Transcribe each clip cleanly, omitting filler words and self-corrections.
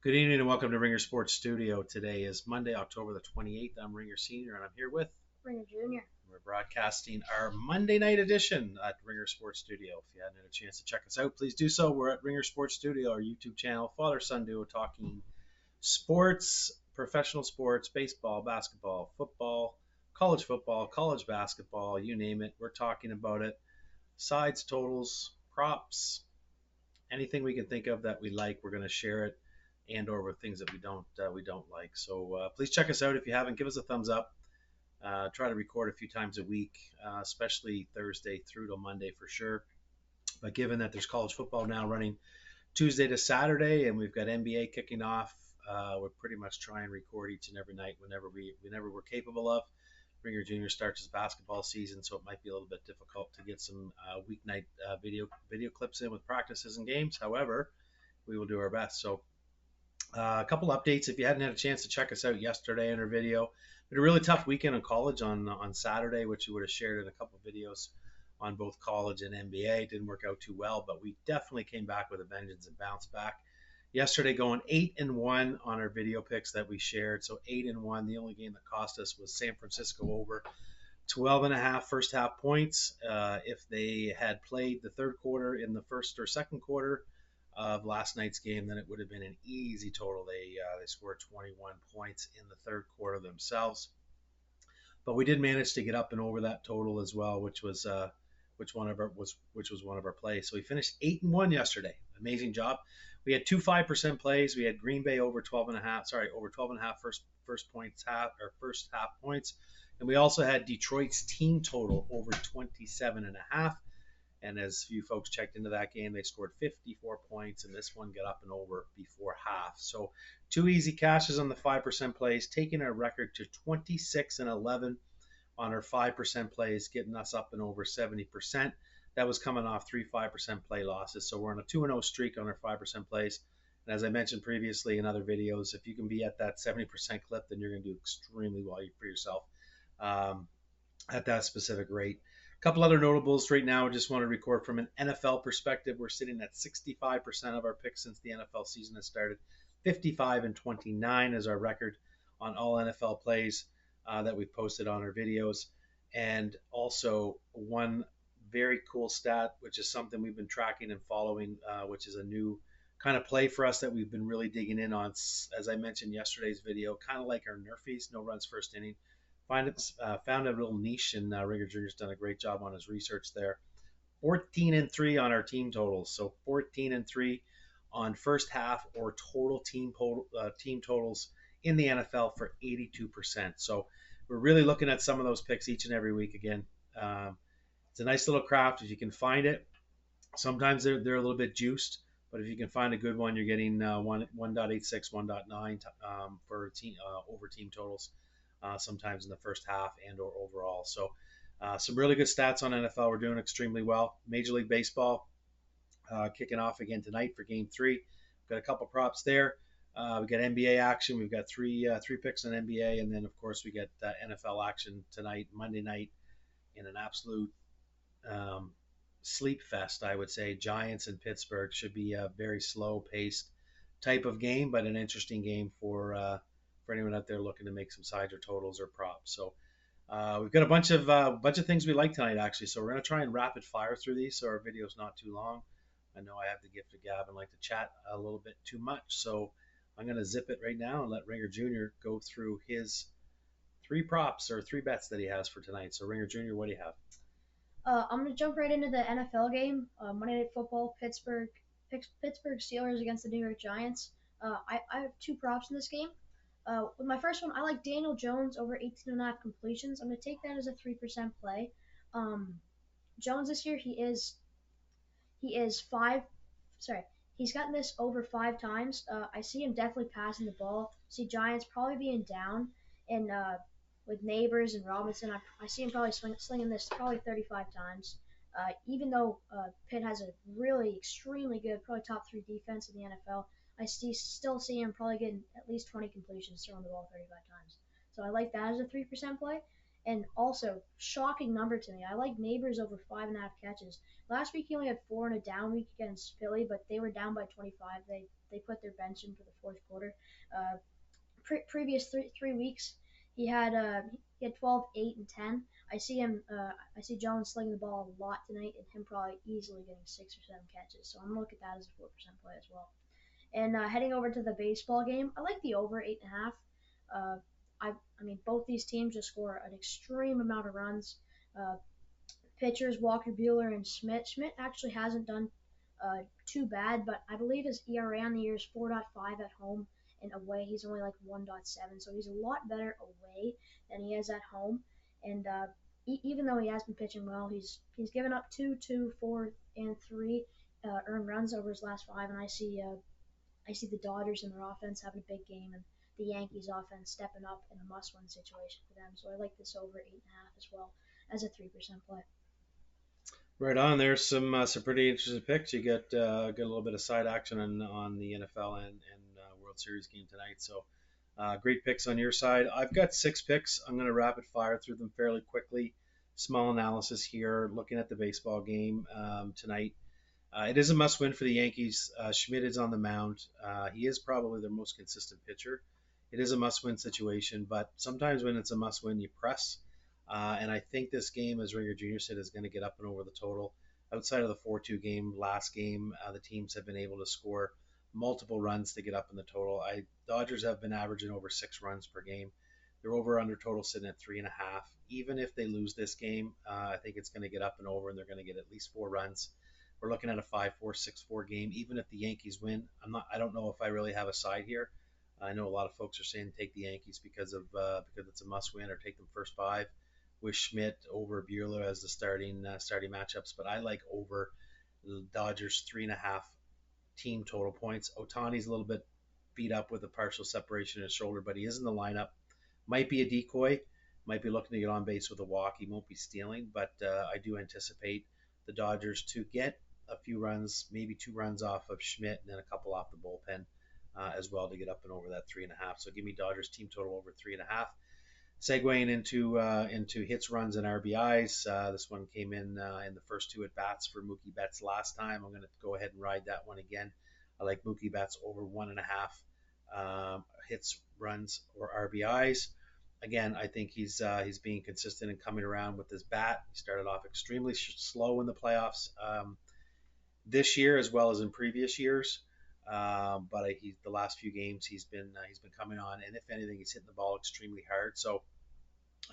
Good evening and welcome to Ringer Sports Studio. Today is Monday, October the 28th. I'm Ringer Senior and I'm here with Ringer Junior. We're broadcasting our Monday night edition at Ringer Sports Studio. If you hadn't had a chance to check us out, please do so. We're at Ringer Sports Studio, our YouTube channel, father-son duo talking sports, professional sports, baseball, basketball, football, college basketball, you name it. We're talking about it. Sides, totals, props, anything we can think of that we like, we're going to share it, and or with things that we don't like. So please check us out if you haven't. Give us a thumbs up. Try to record a few times a week, especially Thursday through to Monday for sure. But given that there's college football now running Tuesday to Saturday, and we've got NBA kicking off, we're pretty much try and record each and every night whenever we're capable of. Ringer Junior starts his basketball season, so it might be a little bit difficult to get some weeknight video clips in with practices and games. However, we will do our best. So a couple updates. If you hadn't had a chance to check us out yesterday in our video, we had a really tough weekend in college on Saturday, which we would have shared in a couple of videos on both college and NBA. It didn't work out too well, but we definitely came back with a vengeance and bounced back. Yesterday, going 8-1 on our video picks that we shared. So 8-1. The only game that cost us was San Francisco over 12 and a half first half points. If they had played the third quarter in the first or second quarter of last night's game, then it would have been an easy total. They scored 21 points in the third quarter themselves, but we did manage to get up and over that total as well, which was one of our plays. So we finished 8-1 yesterday. Amazing job. We had two 5% plays. We had Green Bay over 12 and a half. Sorry, over 12 and a half first points half or first half points, and we also had Detroit's team total over 27 and a half. And as you folks checked into that game, they scored 54 points, and this one got up and over before half. So two easy cashes on the 5% plays, taking our record to 26-11 on our 5% plays, getting us up and over 70%. That was coming off three 5% play losses. So we're on a 2-0 streak on our 5% plays. And as I mentioned previously in other videos, if you can be at that 70% clip, then you're going to do extremely well for yourself at that specific rate. A couple other notables right now. I just want to record from an NFL perspective. We're sitting at 65% of our picks since the NFL season has started. 55-29 is our record on all NFL plays that we've posted on our videos. And also one very cool stat, which is something we've been tracking and following, which is a new kind of play for us that we've been really digging in on. As I mentioned in yesterday's video, kind of like our Nerfies, no runs first inning. Found a little niche, and Ringer Jr.'s done a great job on his research there. 14-3 on our team totals, so 14-3 on first half or total team totals in the NFL for 82%. So we're really looking at some of those picks each and every week again. It's a nice little craft if you can find it. Sometimes they're a little bit juiced, but if you can find a good one, you're getting 1.86, 1.9 for over team totals. Sometimes in the first half and or overall. So some really good stats on NFL. We're doing extremely well. Major League Baseball kicking off again tonight for Game 3. We've got a couple props there. We got NBA action. We've got three picks on NBA, and then of course we get NFL action tonight, Monday night, in an absolute sleep fest. I would say Giants and Pittsburgh should be a very slow-paced type of game, but an interesting game for anyone out there looking to make some sides or totals or props. So we've got a bunch of things we like tonight actually. So we're gonna try and rapid fire through these so our video's not too long. I know I have the gift of gab and like to chat a little bit too much, so I'm gonna zip it right now and let Ringer Jr. go through his three props or three bets that he has for tonight. So Ringer Jr., what do you have? I'm gonna jump right into the NFL game. Monday Night Football, Pittsburgh Steelers against the New York Giants. I have two props in this game. With my first one, I like Daniel Jones over 18.5 completions. I'm gonna take that as a 3% play. Um, Jones this year, he is five. Sorry, he's gotten this over 5 times. I see him definitely passing the ball. See Giants probably being down, and with Neighbors and Robinson, I see him probably slinging this probably 35 times. Even though Pitt has a really extremely good, probably top three defense in the NFL, still see him probably getting at least 20 completions throwing the ball 35 times. So I like that as a 3% play. And also, shocking number to me. I like Neighbors over 5.5 catches. Last week he only had four in a down week against Philly, but they were down by 25. They put their bench in for the fourth quarter. Uh, previous three weeks he had 12, 8, and 10. I see Jones slinging the ball a lot tonight, and him probably easily getting 6 or 7 catches. So I'm gonna look at that as a 4% play as well. And heading over to the baseball game, I like the over 8.5. Uh, I mean, both these teams just score an extreme amount of runs. Uh, Pitchers Walker Bueller and Schmidt. Schmidt actually hasn't done too bad, but I believe his ERA on the year is 4.5 at home, and away he's only like 1.7. So he's a lot better away than he is at home. And even though he has been pitching well, he's given up 2, 2, 4, and 3 earned runs over his last five. And I see the Dodgers and their offense having a big game, and the Yankees offense stepping up in a must-win situation for them. So I like this over 8.5 as well as a 3% play. Right on. There's some pretty interesting picks. You get a little bit of side action on the NFL and World Series game tonight. So great picks on your side. I've got six picks. I'm going to rapid fire through them fairly quickly. Small analysis here. Looking at the baseball game tonight. It is a must win for the Yankees. Schmidt is on the mound. He is probably their most consistent pitcher. It is a must win situation, but sometimes when it's a must win, you press. And I think this game, as Ringer Jr. said, is going to get up and over the total. Outside of the 4-2 game, last game, the teams have been able to score multiple runs to get up in the total. Dodgers have been averaging over 6 runs per game. Their over under total sitting at 3.5. Even if they lose this game, I think it's going to get up and over, and they're going to get at least 4 runs. We're looking at a 5-4, 6-4 game. Even if the Yankees win, I don't know if I really have a side here. I know a lot of folks are saying take the Yankees because it's a must win, or take them first five with Schmidt over Bueller as the starting matchups. But I like over Dodgers 3.5 team total points. Otani's a little bit beat up with a partial separation in his shoulder, but he is in the lineup. Might be a decoy. Might be looking to get on base with a walk. He won't be stealing, but I do anticipate the Dodgers to get a few runs, maybe 2 runs off of Schmidt, and then a couple off the bullpen as well to get up and over that 3.5. So give me Dodgers team total over 3.5. Segueing into hits, runs, and RBIs. This one came in the first two at bats for Mookie Betts last time. I'm going to go ahead and ride that one again. I like Mookie Betts over 1.5 hits, runs, or RBIs. Again, I think he's being consistent and coming around with his bat. He started off extremely slow in the playoffs this year as well as in previous years. But the last few games he's been coming on, and if anything, he's hitting the ball extremely hard. So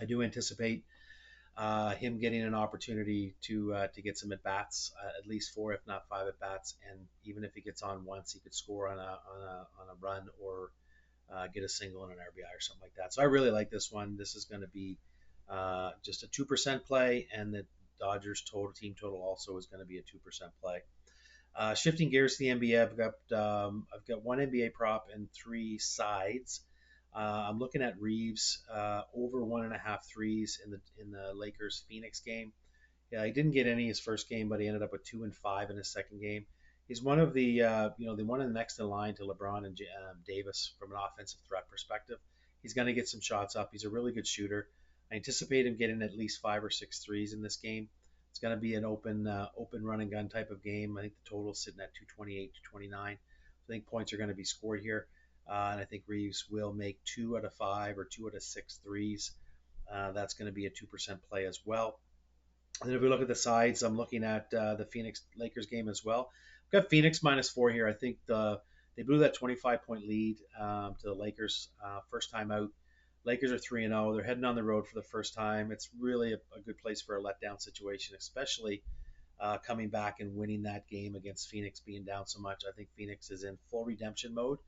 I do anticipate him getting an opportunity to get some at bats, at least 4, if not 5 at bats. And even if he gets on once, he could score on a run, or get a single and an RBI or something like that. So I really like this one. This is going to be just a 2% play, and the Dodgers total team total also is going to be a 2% play. Shifting gears to the NBA, I've got one NBA prop and 3 sides. I'm looking at Reeves over 1.5 threes in the Lakers Phoenix game. Yeah, he didn't get any his first game, but he ended up with 2 and 5 in his second game. He's one of the one in the next in line to LeBron and Davis from an offensive threat perspective. He's going to get some shots up. He's a really good shooter. I anticipate him getting at least 5 or 6 threes in this game. It's going to be an open run and gun type of game. I think the total's sitting at 228 to 29. I think points are going to be scored here, and I think Reeves will make 2 out of 5 or 2 out of 6 threes. That's going to be a 2% play as well. And then if we look at the sides, I'm looking at the Phoenix Lakers game as well. I've got Phoenix -4 here. I think they blew that 25-point lead to the Lakers first time out. Lakers are 3-0. They're heading on the road for the first time. It's really a good place for a letdown situation, especially coming back and winning that game against Phoenix being down so much. I think Phoenix is in full redemption mode,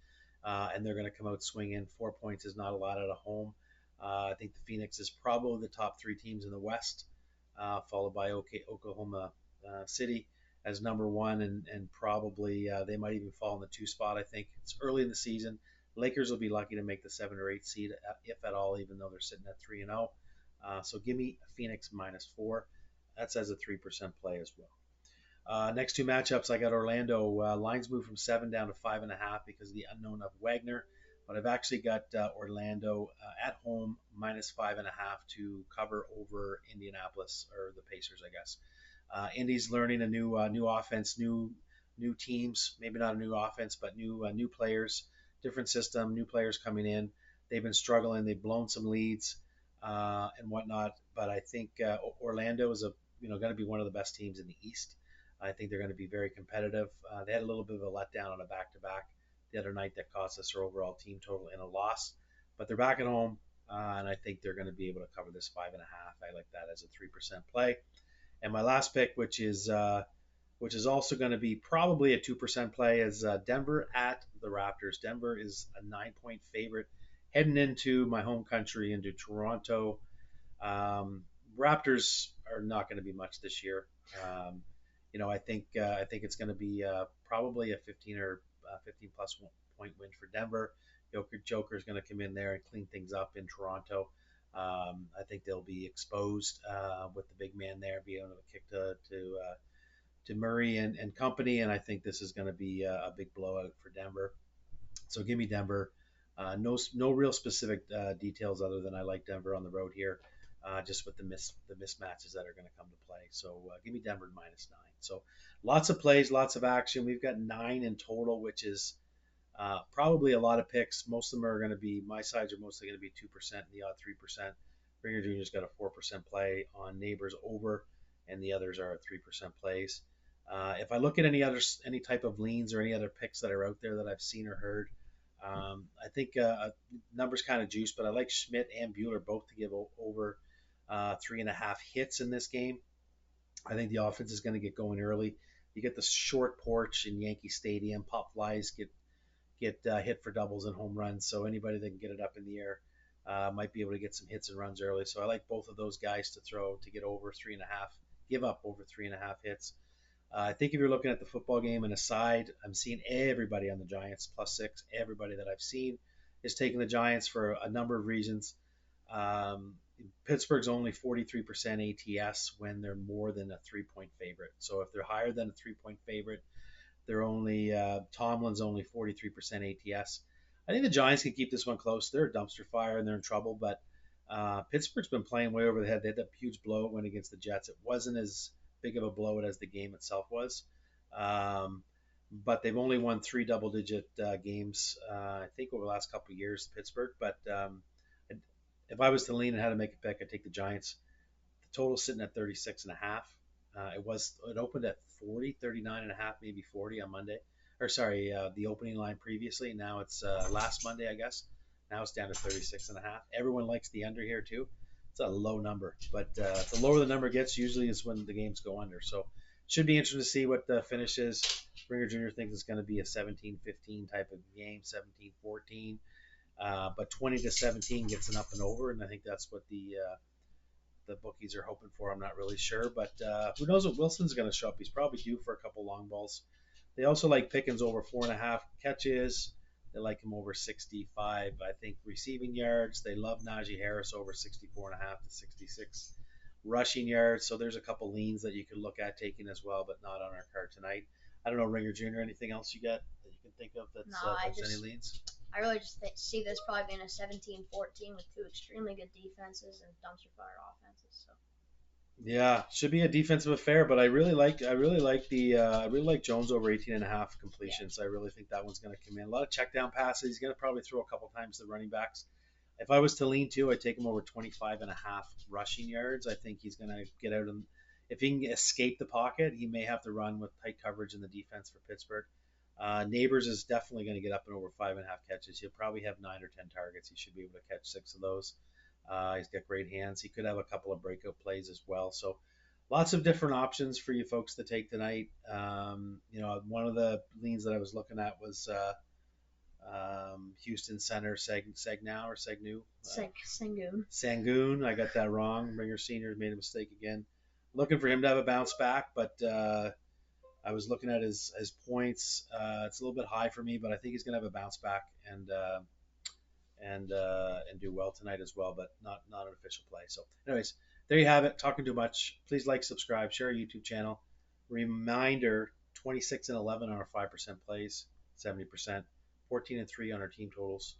and they're going to come out swinging. 4 points is not a lot at a home. I think the Phoenix is probably the top 3 teams in the West, followed by Oklahoma City as number 1, and probably they might even fall in the 2 spot. I think it's early in the season. Lakers will be lucky to make the 7 or 8 seed, if at all, even though they're sitting at 3-0. So give me Phoenix -4. That's as a 3% play as well. Next 2 matchups, I got Orlando. Lines moved from 7 down to 5.5 because of the unknown of Wagner. but I've actually got Orlando at home -5.5 to cover over Indianapolis or the Pacers, I guess. Indy's learning a new offense, new teams, maybe not a new offense, but new players, different system, new players coming in. They've been struggling. They've blown some leads and whatnot. But I think Orlando is going to be one of the best teams in the East. I think they're going to be very competitive. They had a little bit of a letdown on a back-to-back the other night that cost us our overall team total in a loss. But they're back at home, and I think they're going to be able to cover this 5.5. I like that as a 3% play. And my last pick, which is also going to be probably a 2% play, is Denver at the Raptors. Denver is a 9-point favorite heading into my home country, into Toronto. Um, Raptors are not going to be much this year. Um, I think it's going to be probably a 15 or 15 plus point win for Denver. Joker is going to come in there and clean things up in Toronto. I think they'll be exposed with the big man there, being able to kick to Murray and company. And I think this is going to be a big blowout for Denver. So give me Denver. No real specific details other than I like Denver on the road here, just with the mismatches that are going to come to play. So give me Denver -9. So lots of plays, lots of action. We've got 9 in total, which is probably a lot of picks. Most of them are going to be my sides are mostly going to be 2%, the odd 3%. Bringer Junior's got a 4% play on Neighbors over, and the others are 3% plays. If I look at any type of leans or any other picks that are out there that I've seen or heard, I think numbers kind of juice, but I like Schmidt and Bueller both to give over 3.5 hits in this game. I think the offense is going to get going early. You get the short porch in Yankee Stadium. Pop flies get hit for doubles and home runs. So anybody that can get it up in the air might be able to get some hits and runs early. So I like both of those guys to throw to get over 3.5, give up over 3.5 hits. I think if you're looking at the football game and aside, I'm seeing everybody on the Giants +6. Everybody that I've seen is taking the Giants for a number of reasons. Um, Pittsburgh's only 43% ATS when they're more than a 3-point favorite. So if they're higher than a 3-point favorite, they're only Tomlin's only 43% ATS. I think the Giants can keep this one close. They're a dumpster fire and they're in trouble, but Pittsburgh's been playing way over the head. They had that huge blowout win against the Jets. It wasn't as big of a blowout as the game itself was. Um, but they've only won 3 double-digit games, I think, over the last couple of years, Pittsburgh. But if I was to lean and had to make a pick, I'd take the Giants. The total sitting at 36.5. It opened at 40, 39.5, maybe 40 on Monday. Or sorry, the opening line previously. Now it's last Monday, I guess. Now it's down to 36.5. Everyone likes the under here too. It's a low number, but the lower the number gets, usually is when the games go under. So should be interesting to see what the finish is. Springer Jr. thinks it's going to be a 17-15 type of game, 17-14. But 20-17 gets an up and over, and I think that's what the bookies are hoping for. I'm not really sure, but who knows what Wilson's going to show up? He's probably due for a couple long balls. They also like Pickens over 4.5 catches. They like him over 65, I think, receiving yards. They love Najee Harris over 64.5 to 66 rushing yards. So there's a couple leans that you could look at taking as well, but not on our card tonight. I don't know, Ringer Jr., anything else you got that you can think of No, that's any leans? I really just see this probably being a 17-14 with two extremely good defenses and dumpster fire offenses. So Yeah, should be a defensive affair, but I really like Jones over 18.5 yeah, completions. I really think that one's going to come in. A lot of check down passes. He's going to probably throw a couple times to the running backs. If I was to lean too, I'd take him over 25.5 rushing yards. I think he's going to get out and if he can escape the pocket, he may have to run with tight coverage in the defense for Pittsburgh. Neighbors is definitely going to get up and over 5.5 catches. He'll probably have 9 or 10 targets. He should be able to catch 6 of those. He's got great hands. He could have a couple of breakout plays as well. So lots of different options for you folks to take tonight. One of the leans that I was looking at was Houston center Segnow or Segnu. Sangoon. Sangoon. I got that wrong. Ringer Senior made a mistake again. Looking for him to have a bounce back, but I was looking at his points. It's a little bit high for me, but I think he's going to have a bounce back and do well tonight as well, but not an official play. So, anyways, there you have it. Talking too much. Please like, subscribe, share our YouTube channel. Reminder: 26-11 on our 5% plays, 70%, 14-3 on our team totals.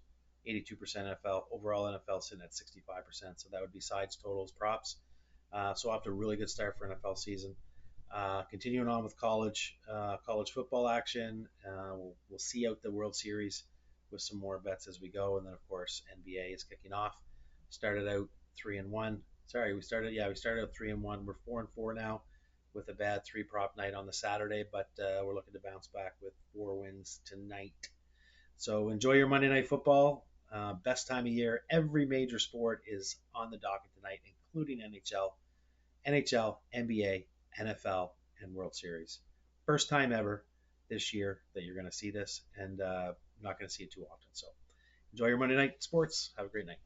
82% NFL. Overall NFL sitting at 65%. So that would be sides, totals, props. So off to a really good start for NFL season. Continuing on with college football action, we'll see out the World Series with some more bets as we go, and then of course NBA is kicking off. Started out 3-1. Sorry, we started out 3-1. We're 4-4 now, with a bad three prop night on the Saturday, but we're looking to bounce back with 4 wins tonight. So enjoy your Monday Night Football. Best time of year. Every major sport is on the docket tonight, including NHL, NBA, NFL, and World Series. First time ever this year that you're going to see this, and not going to see it too often. So enjoy your Monday night sports. Have a great night.